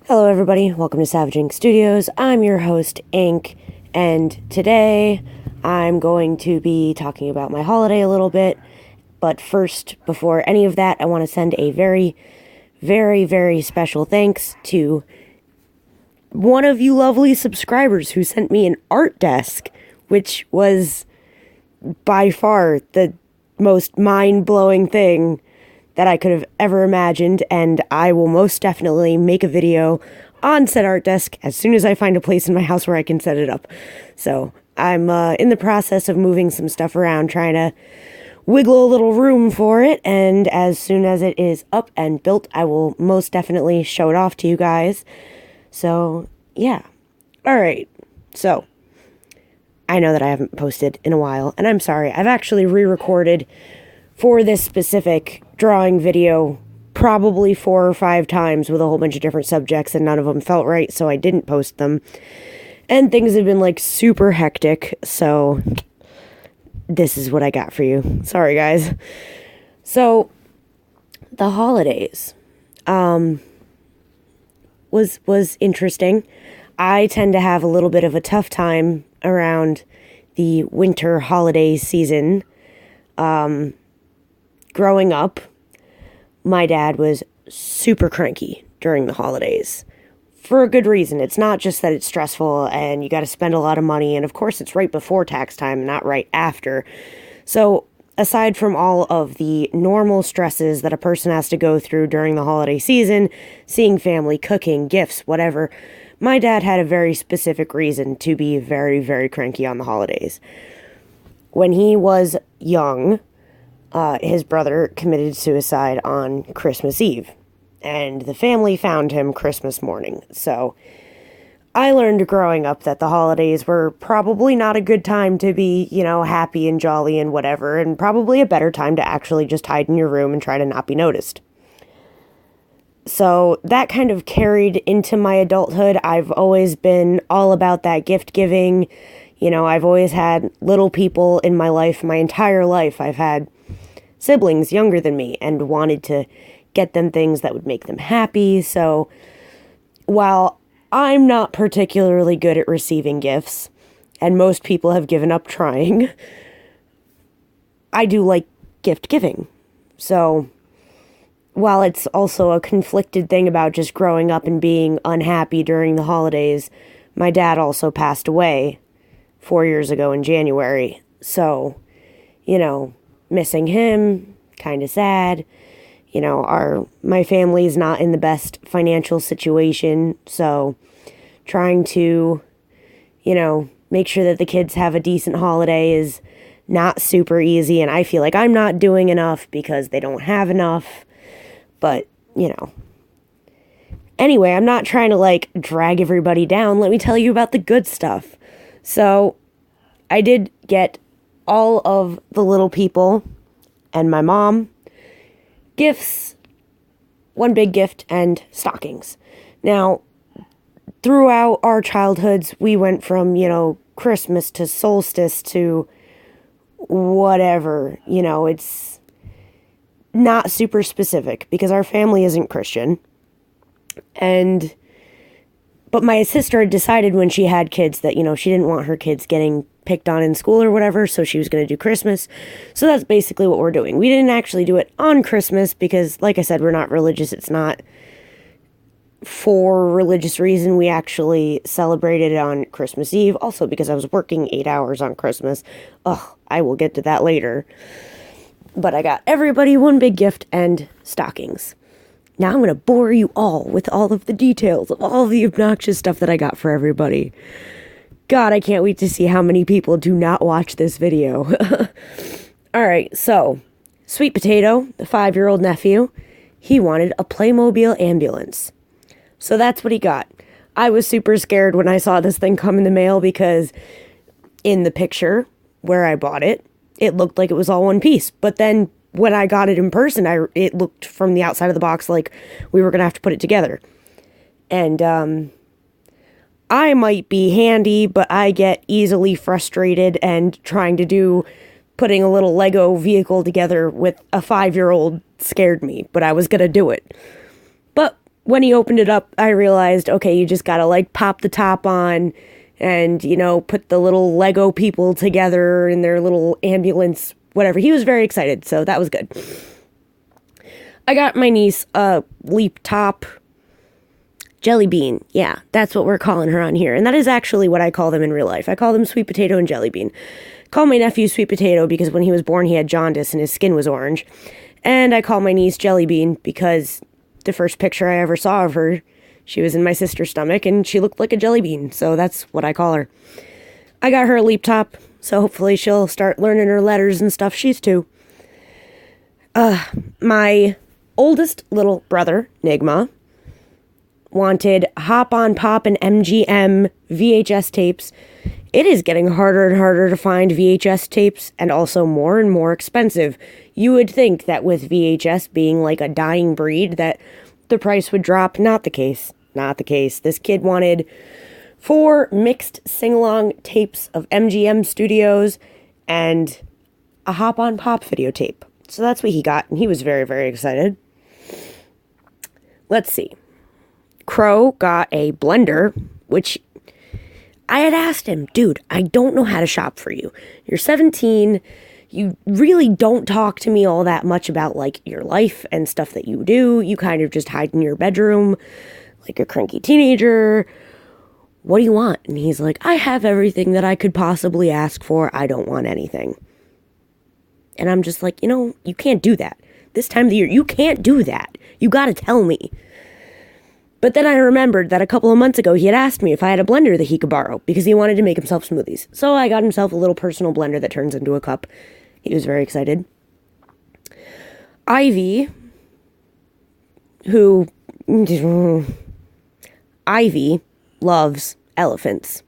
Hello everybody, welcome to Savage Ink Studios. I'm your host, Ink, and today I'm going to be talking about my holiday a little bit. But first, before any of that, I want to send a very, very, very special thanks to one of you lovely subscribers who sent me an art desk, which was by far the most mind-blowing thing that I could have ever imagined, and I will most definitely make a video on said art desk as soon as I find a place in my house where I can set it up. So I'm in the process of moving some stuff around, trying to wiggle a little room for it, and as soon as it is up and built, I will most definitely show it off to you guys. So yeah. Alright, so I know that I haven't posted in a while, and I'm sorry. I've actually re-recorded for this specific drawing video probably 4 or 5 times with a whole bunch of different subjects, and none of them felt right, so I didn't post them. And things have been like super hectic, so this is what I got for you. Sorry guys. So the holidays was interesting. I tend to have a little bit of a tough time around the winter holiday season. Growing up, my dad was super cranky during the holidays for a good reason. It's not just that it's stressful and you got to spend a lot of money, and of course it's right before tax time, not right after. So aside from all of the normal stresses that a person has to go through during the holiday season, seeing family, cooking, gifts, whatever, my dad had a very specific reason to be very, very cranky on the holidays. When he was young, his brother committed suicide on Christmas Eve, and the family found him Christmas morning. So I learned growing up that the holidays were probably not a good time to be, happy and jolly and whatever, and probably a better time to actually just hide in your room and try to not be noticed. So that kind of carried into my adulthood. I've always been all about that gift giving. I've always had little people in my life, my entire life. I've had siblings younger than me and wanted to get them things that would make them happy. So while I'm not particularly good at receiving gifts, and most people have given up trying, I do like gift giving. So while it's also a conflicted thing about just growing up and being unhappy during the holidays, my dad also passed away 4 years ago in January. So, missing him, kind of sad. My family's not in the best financial situation, so trying to, make sure that the kids have a decent holiday is not super easy, and I feel like I'm not doing enough because they don't have enough, but, Anyway, I'm not trying to, drag everybody down. Let me tell you about the good stuff. So, I did get all of the little people and my mom gifts, one big gift, and stockings. Now, throughout our childhoods, we went from, Christmas to solstice to whatever, it's not super specific because our family isn't Christian. But my sister had decided when she had kids that, she didn't want her kids getting picked on in school or whatever, so she was going to do Christmas. So that's basically what we're doing. We didn't actually do it on Christmas because, like I said, we're not religious. It's not for religious reason. We actually celebrated it on Christmas Eve, also because I was working 8 hours on Christmas. Ugh, I will get to that later. But I got everybody one big gift and stockings. Now I'm going to bore you all with all of the details of all the obnoxious stuff that I got for everybody. God, I can't wait to see how many people do not watch this video. Alright, so, Sweet Potato, the 5-year-old nephew, he wanted a Playmobil ambulance. So that's what he got. I was super scared when I saw this thing come in the mail because in the picture where I bought it, it looked like it was all one piece. But then when I got it in person, it looked from the outside of the box like we were going to have to put it together. And, I might be handy, but I get easily frustrated, and putting a little Lego vehicle together with a 5-year-old scared me, but I was going to do it. But when he opened it up, I realized, okay, you just gotta like pop the top on and, put the little Lego people together in their little ambulance, whatever. He was very excited, so that was good. I got my niece a Leap Top Jelly Bean. Yeah, that's what we're calling her on here. And that is actually what I call them in real life. I call them Sweet Potato and Jelly Bean. Call my nephew Sweet Potato because when he was born he had jaundice and his skin was orange. And I call my niece Jelly Bean because the first picture I ever saw of her, she was in my sister's stomach and she looked like a jelly bean. So that's what I call her. I got her a Leap Top, so hopefully she'll start learning her letters and stuff. She's 2. My oldest little brother, Nigma, wanted Hop on Pop and MGM VHS tapes. It is getting harder and harder to find VHS tapes and also more and more expensive. You would think that with VHS being like a dying breed that the price would drop. Not the case. Not the case. This kid wanted 4 mixed sing-along tapes of MGM Studios and a Hop on Pop videotape. So that's what he got, and he was very, very excited. Let's see. Crow got a blender, which I had asked him, dude, I don't know how to shop for you. You're 17. You really don't talk to me all that much about, like, your life and stuff that you do. You kind of just hide in your bedroom like a cranky teenager. What do you want? And he's like, I have everything that I could possibly ask for. I don't want anything. And I'm just like, you can't do that. This time of the year, you can't do that. You gotta tell me. But then I remembered that a couple of months ago he had asked me if I had a blender that he could borrow because he wanted to make himself smoothies. So I got himself a little personal blender that turns into a cup. He was very excited. Ivy loves elephants.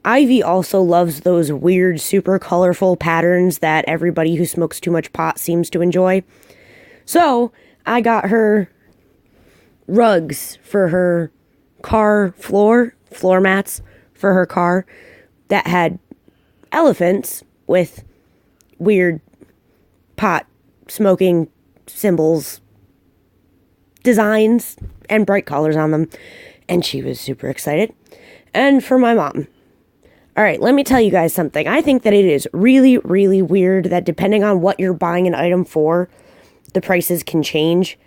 Ivy also loves those weird, super colorful patterns that everybody who smokes too much pot seems to enjoy. So I got her rugs for her car floor mats for her car that had elephants with weird pot smoking symbols, designs, and bright colors on them. And she was super excited. And for my mom. All right, let me tell you guys something. I think that it is really, really weird that depending on what you're buying an item for, the prices can change.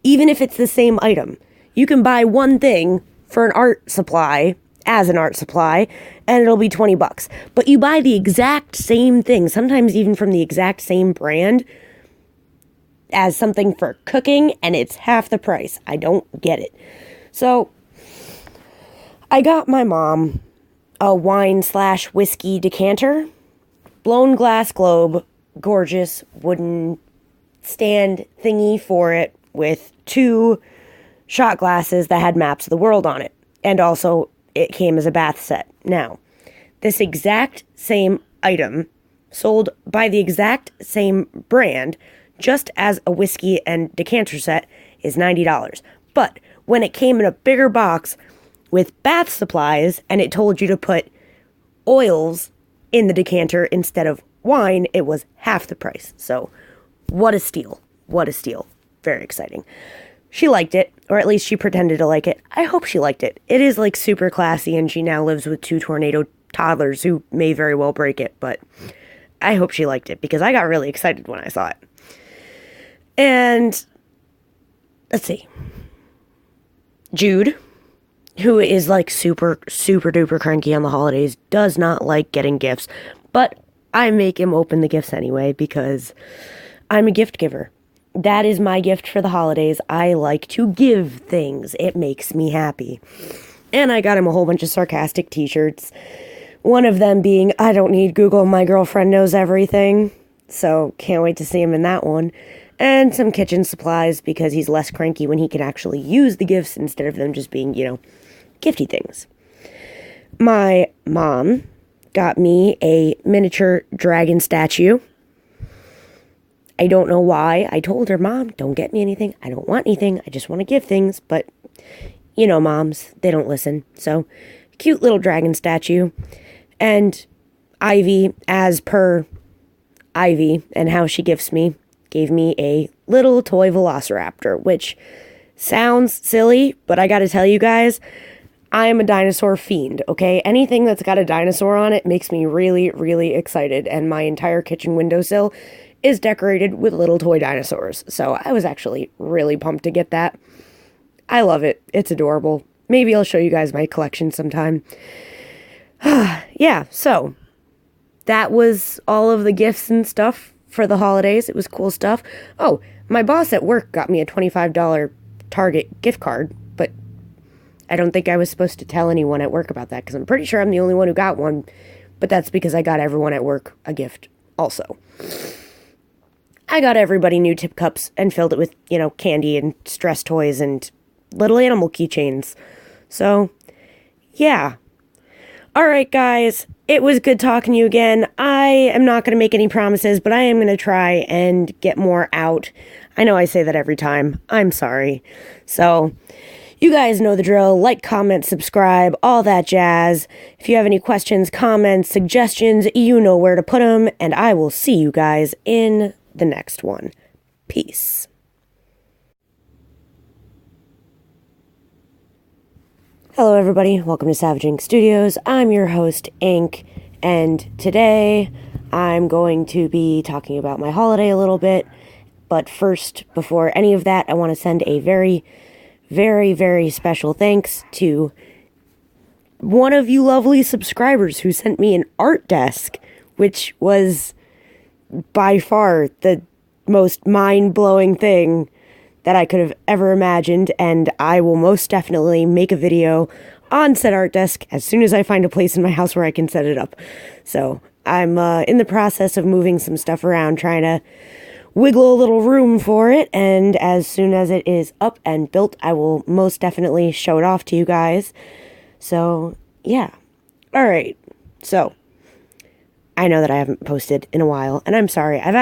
Even if it's the same item. You can buy one thing for an art supply, as an art supply, and it'll be $20. But you buy the exact same thing, sometimes even from the exact same brand, as something for cooking, and it's half the price. I don't get it. So, I got my mom a wine/whiskey decanter, blown glass globe, gorgeous wooden stand thingy for it with 2 shot glasses that had maps of the world on it. And also, it came as a bath set. Now, this exact same item, sold by the exact same brand, just as a whiskey and decanter set, is $90. But when it came in a bigger box with bath supplies, and it told you to put oils in the decanter instead of wine, it was half the price. So, what a steal. What a steal. Very exciting. She liked it, or at least she pretended to like it. I hope she liked it. It is like super classy, and she now lives with 2 tornado toddlers who may very well break it, but I hope she liked it because I got really excited when I saw it. And let's see. Jude, who is like super, super duper cranky on the holidays, does not like getting gifts, but I make him open the gifts anyway because I'm a gift giver. That is my gift for the holidays. I like to give things. It makes me happy. And I got him a whole bunch of sarcastic t-shirts. One of them being, I don't need Google, my girlfriend knows everything. So can't wait to see him in that one. And some kitchen supplies because he's less cranky when he can actually use the gifts instead of them just being, gifty things. My mom got me a miniature dragon statue. I don't know why. I told her, Mom, don't get me anything. I don't want anything. I just want to give things. But, moms, they don't listen. So, cute little dragon statue. And Ivy, as per Ivy and how she gifts me, gave me a little toy velociraptor, which Sounds silly, but I gotta tell you guys, I am a dinosaur fiend, okay? Anything that's got a dinosaur on it makes me really, really excited, and my entire kitchen windowsill is decorated with little toy dinosaurs. So I was actually really pumped to get that. I love it. It's adorable. Maybe I'll show you guys my collection sometime. Yeah, so that was all of the gifts and stuff for the holidays. It was cool stuff. Oh, my boss at work got me a $25 Target gift card, but I don't think I was supposed to tell anyone at work about that because I'm pretty sure I'm the only one who got one, but that's because I got everyone at work a gift also. I got everybody new tip cups and filled it with, candy and stress toys and little animal keychains. So, yeah. All right, guys. It was good talking to you again. I am not going to make any promises, but I am going to try and get more out. I know I say that every time. I'm sorry. So, you guys know the drill. Like, comment, subscribe, all that jazz. If you have any questions, comments, suggestions, you know where to put them. And I will see you guys in the next one. Peace. Hello, everybody. Welcome to Sketchbook Studios. I'm your host, Ink, and today I'm going to be talking about my holiday a little bit. But first, before any of that, I want to send a very, very, very special thanks to one of you lovely subscribers who sent me an art desk, which was by far the most mind-blowing thing that I could have ever imagined, and I will most definitely make a video on said art desk as soon as I find a place in my house where I can set it up. So I'm in the process of moving some stuff around, trying to wiggle a little room for it, and as soon as it is up and built, I will most definitely show it off to you guys. So, yeah. Alright, so I know that I haven't posted in a while, and I'm sorry. I've